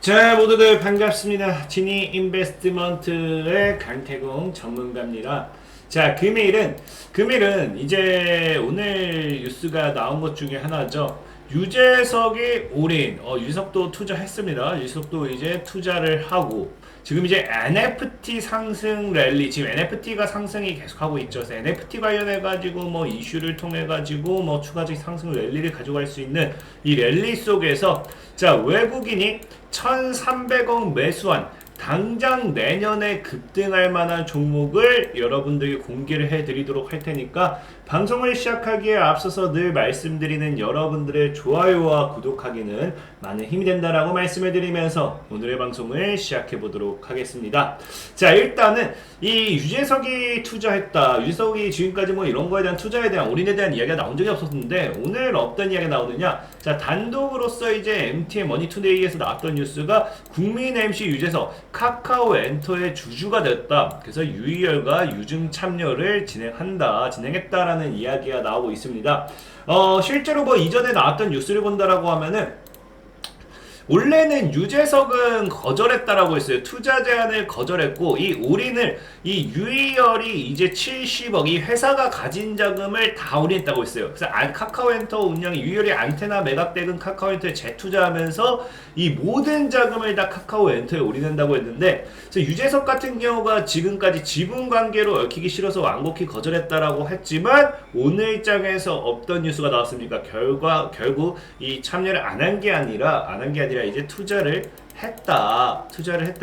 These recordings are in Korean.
자, 모두들 반갑습니다. 지니 인베스트먼트의 강태공 전문가입니다. 자, 금일은 이제 오늘 뉴스가 나온 것 중에 하나죠. 유재석이 올인, 유재석도 투자했습니다. 유재석도 이제 투자를 하고, 지금 이제 NFT 상승 랠리, 지금 NFT가 상승이 계속하고 있죠. 그래서 NFT 관련해가지고 뭐 이슈를 통해가지고 뭐 추가적인 상승 랠리를 가져갈 수 있는 이 랠리 속에서 자, 외국인이 1,300억 매수한 당장 내년에 급등할 만한 종목을 여러분들에게 공개를 해드리도록 할 테니까 방송을 시작하기에 앞서서 늘 말씀드리는 여러분들의 좋아요와 구독하기는 많은 힘이 된다라고 말씀해드리면서 오늘의 방송을 시작해보도록 하겠습니다. 자, 일단은 이 유재석이 투자했다. 유재석이 지금까지 뭐 이런 거에 대한 투자에 대한 올인에 대한 이야기가 나온 적이 없었는데 오늘 어떤 이야기가 나오느냐. 자, 단독으로서 이제 MTN 머니투데이에서 나왔던 뉴스가 국민 MC 유재석 카카오 엔터의 주주가 됐다. 그래서 유희열과 유증 참여를 진행했다라는 이야기가 나오고 있습니다. 실제로 뭐 이전에 나왔던 뉴스를 본다라고 하면은 원래는 유재석은 거절했다라고 했어요. 투자 제안을 거절했고 이 올인을 이 유희열이 이제 70억 이 회사가 가진 자금을 다 올인했다고 했어요. 그래서 카카오엔터 운영이 유희열이 안테나 매각대금 카카오엔터에 재투자하면서 이 모든 자금을 다 카카오엔터에 올인한다고 했는데 유재석 같은 경우가 지금까지 지분 관계로 얽히기 싫어서 완곡히 거절했다라고 했지만 오늘장에서 어떤 뉴스가 나왔습니까? 결국 이 참여를 안 한 게 아니라 이제 투자를 했다.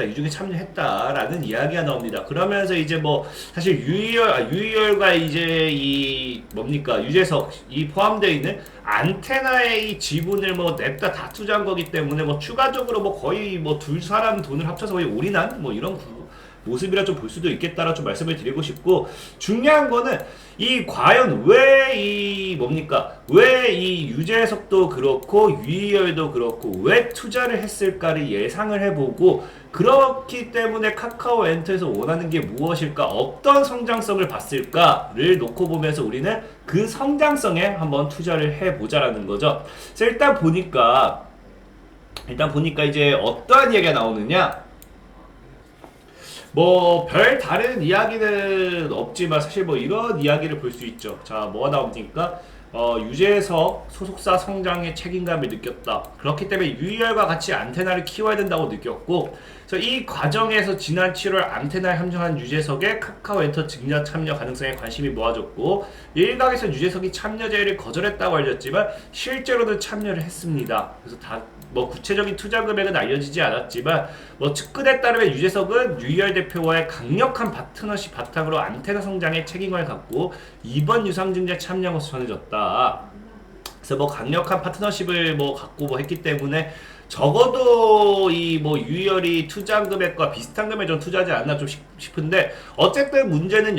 유중에 참여했다라는 이야기가 나옵니다. 그러면서 이제 뭐 사실 유희열과 이제 이 뭡니까 유재석이 포함되어 있는 안테나의 이 지분을 뭐 냅다 다 투자한 거기 때문에 뭐 추가적으로 뭐 거의 뭐 두 사람 돈을 합쳐서 거의 올인한 뭐 이런 모습이라 좀 볼 수도 있겠다라 좀 말씀을 드리고 싶고 중요한 거는 이 과연 왜 이 유재석도 그렇고 유희열도 그렇고 왜 투자를 했을까를 예상을 해보고 그렇기 때문에 카카오 엔터에서 원하는 게 무엇일까 어떤 성장성을 봤을까를 놓고 보면서 우리는 그 성장성에 한번 투자를 해보자라는 거죠. 그래서 일단 보니까 이제 어떠한 이야기가 나오느냐 뭐 별 다른 이야기는 없지만 사실 뭐 이런 이야기를 볼 수 있죠. 자, 뭐가 나옵니까? 유재석 소속사 성장에 책임감을 느꼈다. 그렇기 때문에 유희열과 같이 안테나를 키워야 된다고 느꼈고 그래서 이 과정에서 지난 7월 안테나에 함정한 유재석의 카카오엔터 증자 참여 가능성에 관심이 모아졌고 일각에서 유재석이 참여 제의를 거절했다고 알렸지만 실제로는 참여를 했습니다. 그래서 뭐 구체적인 투자 금액은 알려지지 않았지만 뭐 측근에 따르면 유재석은 유희열 대표와의 강력한 파트너십 바탕으로 안테나 성장에 책임을 갖고 이번 유상증자에 참여한 것으로 전해졌다. 그래서 뭐 강력한 파트너십을 뭐 갖고 뭐 했기 때문에 적어도 이 뭐 유희열이 투자한 금액과 비슷한 금액 좀 투자하지 않나 좀 싶은데 어쨌든 문제는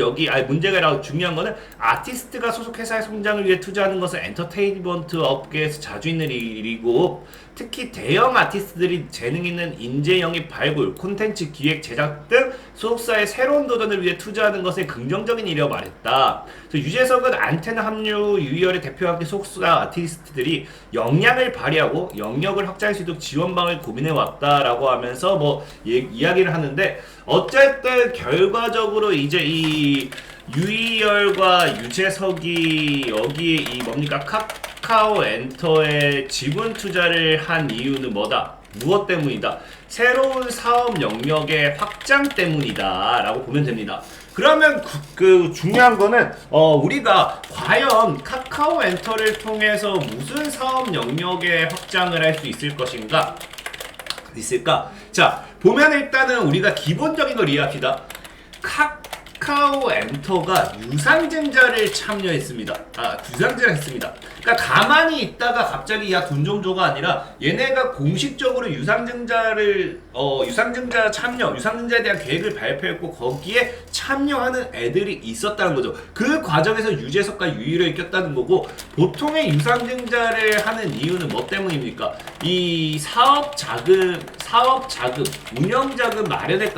문제가 아니라 중요한 거는 아티스트가 소속 회사의 성장을 위해 투자하는 것은 엔터테인먼트 업계에서 자주 있는 일이고 특히 대형 아티스트들이 재능 있는 인재 영입 발굴, 콘텐츠 기획, 제작 등 소속사의 새로운 도전을 위해 투자하는 것에 긍정적인 일이라고 말했다. 유재석은 안테나 합류 유희열의 대표와 함께 소속사 아티스트들이 역량을 발휘하고 영역을 확장할 수 있도록 지원방을 고민해왔다라고 하면서 뭐 이야기를 하는데 어쨌든 결과적으로 이제 이 유희열과 유재석이 여기에 이 뭡니까 카카오 엔터에 지분 투자를 한 이유는 뭐다? 무엇 때문이다? 새로운 사업 영역의 확장 때문이다 라고 보면 됩니다. 그러면 그 중요한 거는 우리가 과연 카카오 엔터를 통해서 무슨 사업 영역의 확장을 할 수 있을까? 자, 보면 일단은 우리가 기본적인 걸 이해합시다. 카카오 엔터가 유상증자를 참여했습니다. 유상증자를 했습니다. 그러니까 가만히 있다가 갑자기 야 돈 좀 줘가 아니라 얘네가 공식적으로 유상증자에 대한 계획을 발표했고 거기에 참여하는 애들이 있었다는 거죠. 그 과정에서 유재석과 유희열을 꼈다는 거고 보통의 유상증자를 하는 이유는 뭐 때문입니까? 이 사업 자금, 운영 자금 마련에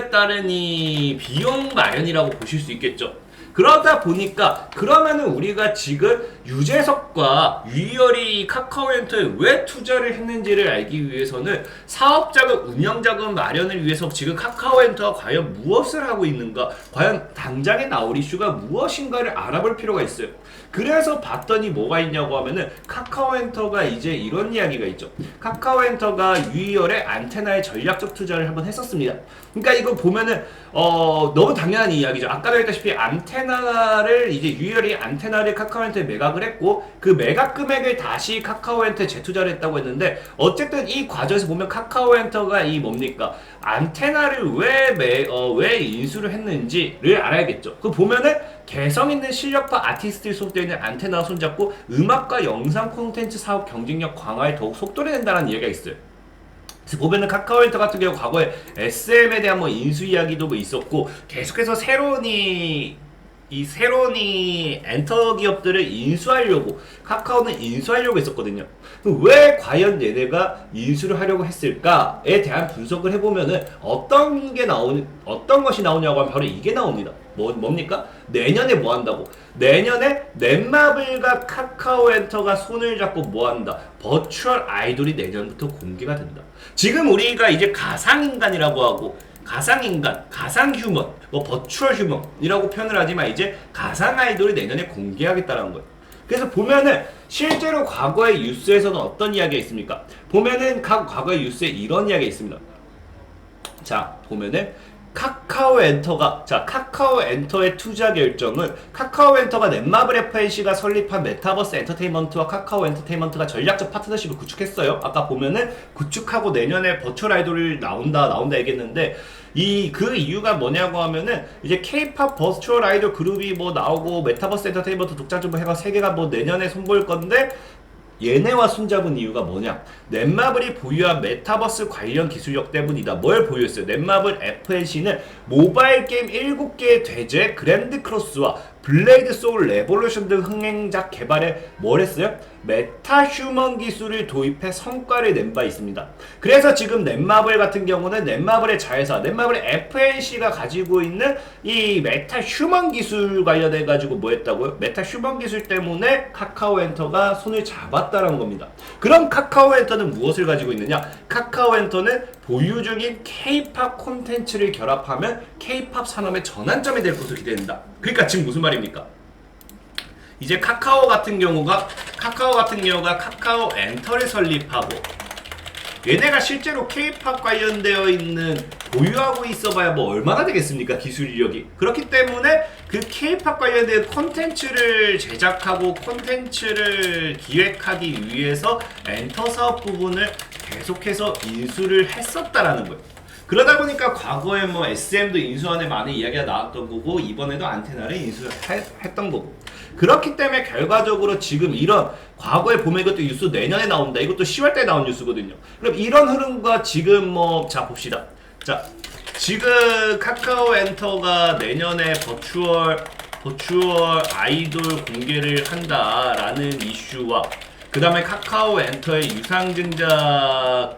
따른 이 비용 마련이라고 보실 수 있겠죠. 그러다 보니까 그러면은 우리가 지금 유재석과 유희열이 카카오엔터에 왜 투자를 했는지를 알기 위해서는 사업자금, 운영자금 마련을 위해서 지금 카카오엔터가 과연 무엇을 하고 있는가, 과연 당장에 나올 이슈가 무엇인가를 알아볼 필요가 있어요. 그래서 봤더니 뭐가 있냐고 하면은 카카오엔터가 이제 이런 이야기가 있죠. 카카오엔터가 유희열의 안테나에 전략적 투자를 한번 했었습니다. 그러니까 이거 보면은 너무 당연한 이야기죠. 아까도 했다시피 안테나를 이제 유희열이 안테나를 카카오엔터에 매각을 했고 그 매각 금액을 다시 카카오엔터에 재투자를 했다고 했는데 어쨌든 이 과정에서 보면 카카오엔터가 이 뭡니까? 안테나를 왜 인수를 했는지를 알아야겠죠. 그 보면은 개성 있는 실력파 아티스트들이 소속되어 있는 안테나와 손잡고 음악과 영상 콘텐츠 사업 경쟁력 강화에 더욱 속도를 낸다는 이야기가 있어요. 그래서 보면은 카카오엔터 같은 경우 과거에 SM에 대한 뭐 인수 이야기도 뭐 있었고 계속해서 새로운이 엔터 기업들을 인수하려고 카카오는 인수하려고 했었거든요. 왜 과연 얘네가 인수를 하려고 했을까에 대한 분석을 해보면은 어떤 것이 나오냐고 하면 바로 이게 나옵니다. 뭡니까? 내년에 뭐 한다고? 내년에 넷마블과 카카오엔터가 손을 잡고 뭐 한다? 버추얼 아이돌이 내년부터 공개가 된다. 지금 우리가 이제 가상인간이라고 하고 가상인간, 가상휴먼, 뭐 버추얼 휴먼이라고 표현을 하지만 이제 가상 아이돌이 내년에 공개하겠다는 거예요. 그래서 보면은 실제로 과거의 뉴스에서는 어떤 이야기가 있습니까? 보면은 과거의 뉴스에 이런 이야기가 있습니다. 자, 보면은 카카오엔터의 투자 결정은 카카오엔터가 넷마블 FNC가 설립한 메타버스 엔터테인먼트와 카카오 엔터테인먼트가 전략적 파트너십을 구축했어요. 아까 보면은 구축하고 내년에 버추얼 아이돌이 나온다 얘기했는데 그 이유가 뭐냐고 하면은 이제 K-팝 버추얼 아이돌 그룹이 뭐 나오고 메타버스 엔터테인먼트 독자점 뭐 해가 세 개가 뭐 내년에 선보일 건데 얘네와 손잡은 이유가 뭐냐? 넷마블이 보유한 메타버스 관련 기술력 때문이다. 뭘 보유했어요? 넷마블 FNC는 모바일 게임 7개의 대죄 그랜드 크로스와 블레이드 소울 레볼루션 등 흥행작 개발에 뭘 했어요? 메타 휴먼 기술을 도입해 성과를 낸 바 있습니다. 그래서 지금 넷마블 같은 경우는 넷마블의 자회사, 넷마블 FNC가 가지고 있는 이 메타 휴먼 기술 관련해 가지고 뭐 했다고요? 메타 휴먼 기술 때문에 카카오엔터가 손을 잡았다는 겁니다. 그럼 카카오엔터는 무엇을 가지고 있느냐? 카카오엔터는 보유 중인 K-팝 콘텐츠를 결합하면 K-팝 산업의 전환점이 될 것으로 기대된다. 그러니까 지금 무슨 말입니까? 이제 카카오 같은 경우가 카카오엔터를 설립하고 얘네가 실제로 K-팝 관련되어 있는 보유하고 있어봐야 뭐 얼마나 되겠습니까? 기술 이력이. 그렇기 때문에 그 K-팝 관련된 콘텐츠를 제작하고 콘텐츠를 기획하기 위해서 엔터 사업 부분을 계속해서 인수를 했었다라는 거예요. 그러다 보니까 과거에 뭐 SM도 인수안에 많은 이야기가 나왔던 거고 이번에도 안테나를 인수했던 거고 그렇기 때문에 결과적으로 지금 이런 과거에 보면 이것도 뉴스 내년에 나온다. 이것도 10월달에 나온 뉴스거든요. 그럼 이런 흐름과 지금 뭐 자 봅시다. 자 지금 카카오엔터가 내년에 버추얼 아이돌 공개를 한다라는 이슈와 그 다음에 카카오엔터의 유상증자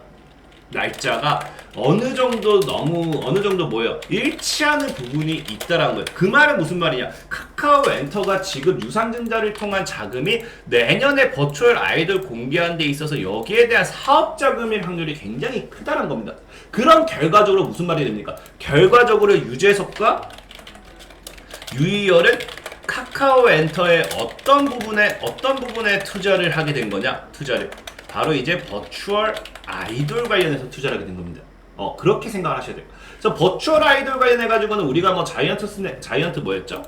날짜가 어느 정도 뭐예요? 일치하는 부분이 있다라는 거예요. 그 말은 무슨 말이냐? 카카오엔터가 지금 유상증자를 통한 자금이 내년에 버추얼 아이돌 공개하는 데 있어서 여기에 대한 사업 자금일 확률이 굉장히 크다는 겁니다. 그럼 결과적으로 무슨 말이 됩니까? 결과적으로 유재석과 유희열은 카카오엔터의 어떤 부분에 투자를 하게 된 거냐? 바로 이제 버추얼 아이돌 관련해서 투자를 하게 된 겁니다. 그렇게 생각을 하셔야 돼요. 그래서 버추얼 아이돌 관련해가지고는 우리가 뭐 자이언트 뭐였죠?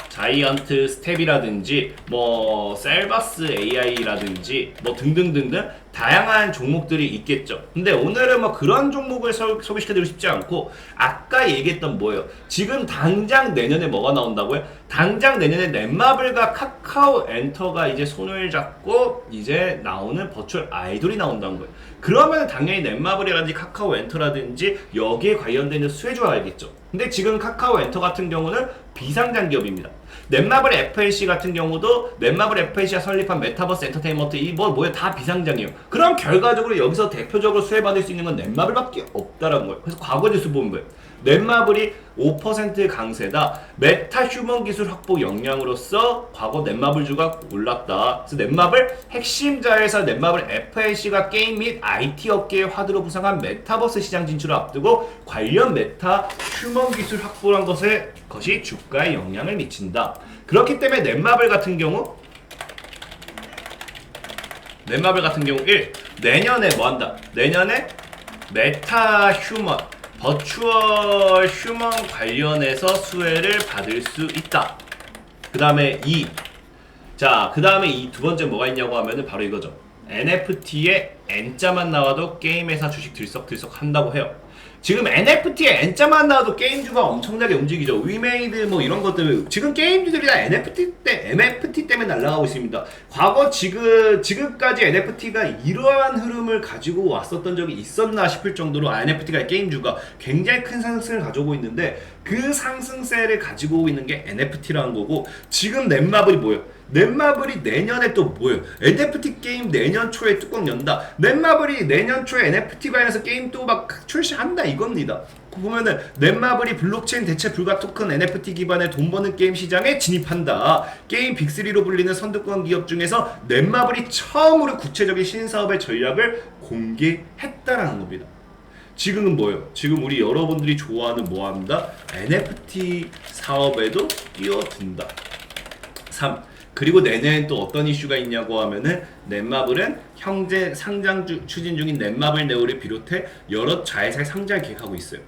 자이언트 스텝이라든지 뭐 셀바스 AI라든지 뭐 등등등등 다양한 종목들이 있겠죠. 근데 오늘은 뭐 그런 종목을 소개시켜드리고 싶지 않고 아까 얘기했던 뭐예요? 지금 당장 내년에 뭐가 나온다고요? 당장 내년에 넷마블과 카카오엔터가 이제 손을 잡고 이제 나오는 버추얼 아이돌이 나온다는 거예요. 그러면 당연히 넷마블이라든지 카카오엔터라든지 여기에 관련된 수혜주가 알겠죠. 근데 지금 카카오엔터 같은 경우는 비상장 기업입니다. 넷마블 FNC 같은 경우도 넷마블 FNC가 설립한 메타버스 엔터테인먼트 뭐야 다 비상장이에요. 그럼 결과적으로 여기서 대표적으로 수혜받을 수 있는 건 넷마블밖에 없다라는 거예요. 그래서 과거 뉴스 보는 거예요. 넷마블이 5% 강세다. 메타 휴먼 기술 확보 역량으로서 과거 넷마블주가 올랐다. 그래서 넷마블 핵심자회사 넷마블 FLC가 게임 및 IT 업계의 화두로 부상한 메타버스 시장 진출을 앞두고 관련 메타 휴먼 기술 확보란 것이 주가에 영향을 미친다. 그렇기 때문에 넷마블 같은 경우 1. 내년에 뭐한다? 내년에 메타 휴먼 버추얼 휴먼 관련해서 수혜를 받을 수 있다. 그 다음에 2. 자, 그 다음에 이 두 번째 뭐가 있냐고 하면은 바로 이거죠. NFT에 N자만 나와도 게임 회사 주식 들썩들썩 한다고 해요. 지금 NFT에 N자만 나와도 게임주가 엄청나게 움직이죠. 위메이드 뭐 이런 것들 지금 게임주들이 다 NFT 때문에 날아가고 있습니다. 과거 지금까지 NFT가 이러한 흐름을 가지고 왔었던 적이 있었나 싶을 정도로 NFT가 게임주가 굉장히 큰 상승을 가져오고 있는데 그 상승세를 가지고 오고 있는 게 NFT라는 거고 지금 넷마블이 뭐예요? 넷마블이 내년에 또 뭐예요? NFT 게임 내년 초에 뚜껑 연다. 넷마블이 내년 초에 NFT 관련해서 게임 또 막 출시한다 이겁니다. 보면은 넷마블이 블록체인 대체 불가 토큰 NFT 기반의 돈 버는 게임 시장에 진입한다. 게임 빅3로 불리는 선두권 기업 중에서 넷마블이 처음으로 구체적인 신사업의 전략을 공개했다라는 겁니다. 지금은 뭐예요? 지금 우리 여러분들이 좋아하는 뭐합니다? NFT 사업에도 뛰어든다. 3. 그리고 내년엔 또 어떤 이슈가 있냐고 하면은 넷마블은 현재 상장 추진 중인 넷마블 네오를 비롯해 여러 자회사의 상장을 계획하고 있어요.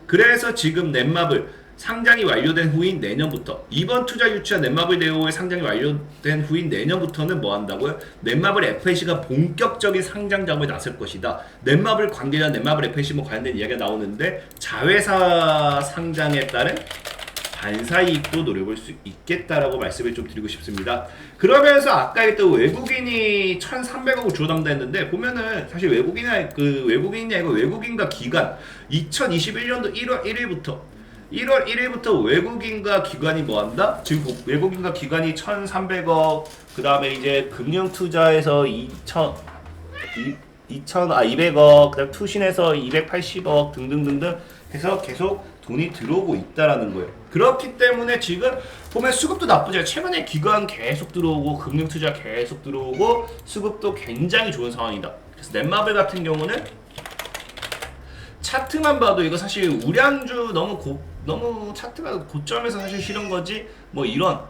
그래서 지금 넷마블 상장이 완료된 후인 내년부터 이번 투자 유치한 넷마블 네오의 상장이 완료된 후인 내년부터는 뭐 한다고요? 넷마블 FLC가 본격적인 상장 작업에 나설 것이다. 넷마블 관계자 넷마블 FLC 뭐 관련된 이야기가 나오는데 자회사 상장에 따른 반사이익도 노려볼 수 있겠다라고 말씀을 좀 드리고 싶습니다. 그러면서 아까 했던 외국인이 1,300억을 주어담다 했는데 보면은 사실 외국인이 아니고 외국인과 기관 2021년도 1월 1일부터 외국인과 기관이 뭐한다? 지금 외국인과 기관이 1,300억 그 다음에 이제 금융투자에서 200억 그 다음 투신에서 280억 등등등등 해서 계속 돈이 들어오고 있다라는 거예요. 그렇기 때문에 지금 보면 수급도 나쁘지 않아요. 최근에 기관 계속 들어오고 금융투자 계속 들어오고 수급도 굉장히 좋은 상황이다. 그래서 넷마블 같은 경우는 차트만 봐도 이거 사실 우량주 너무 차트가 고점에서 사실 실은 거지 뭐 이런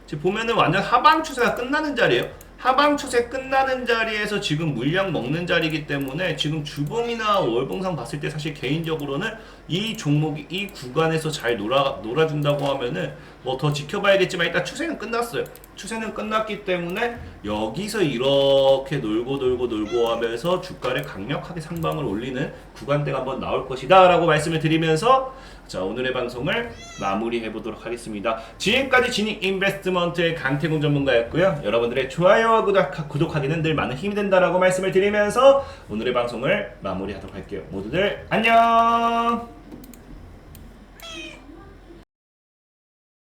지금 보면은 완전 하방 추세가 끝나는 자리예요. 하방 추세 끝나는 자리에서 지금 물량 먹는 자리이기 때문에 지금 주봉이나 월봉상 봤을 때 사실 개인적으로는 이 종목이 이 구간에서 잘 놀아준다고 하면은 뭐 더 지켜봐야겠지만 일단 추세는 끝났어요. 추세는 끝났기 때문에 여기서 이렇게 놀고 하면서 주가를 강력하게 상방을 올리는 구간대가 한번 나올 것이다 라고 말씀을 드리면서 자 오늘의 방송을 마무리해 보도록 하겠습니다. 지금까지 지니 인베스트먼트의 강태공 전문가였고요. 여러분들의 좋아요와 구독하기는 늘 많은 힘이 된다라고 말씀을 드리면서 오늘의 방송을 마무리하도록 할게요. 모두들 안녕.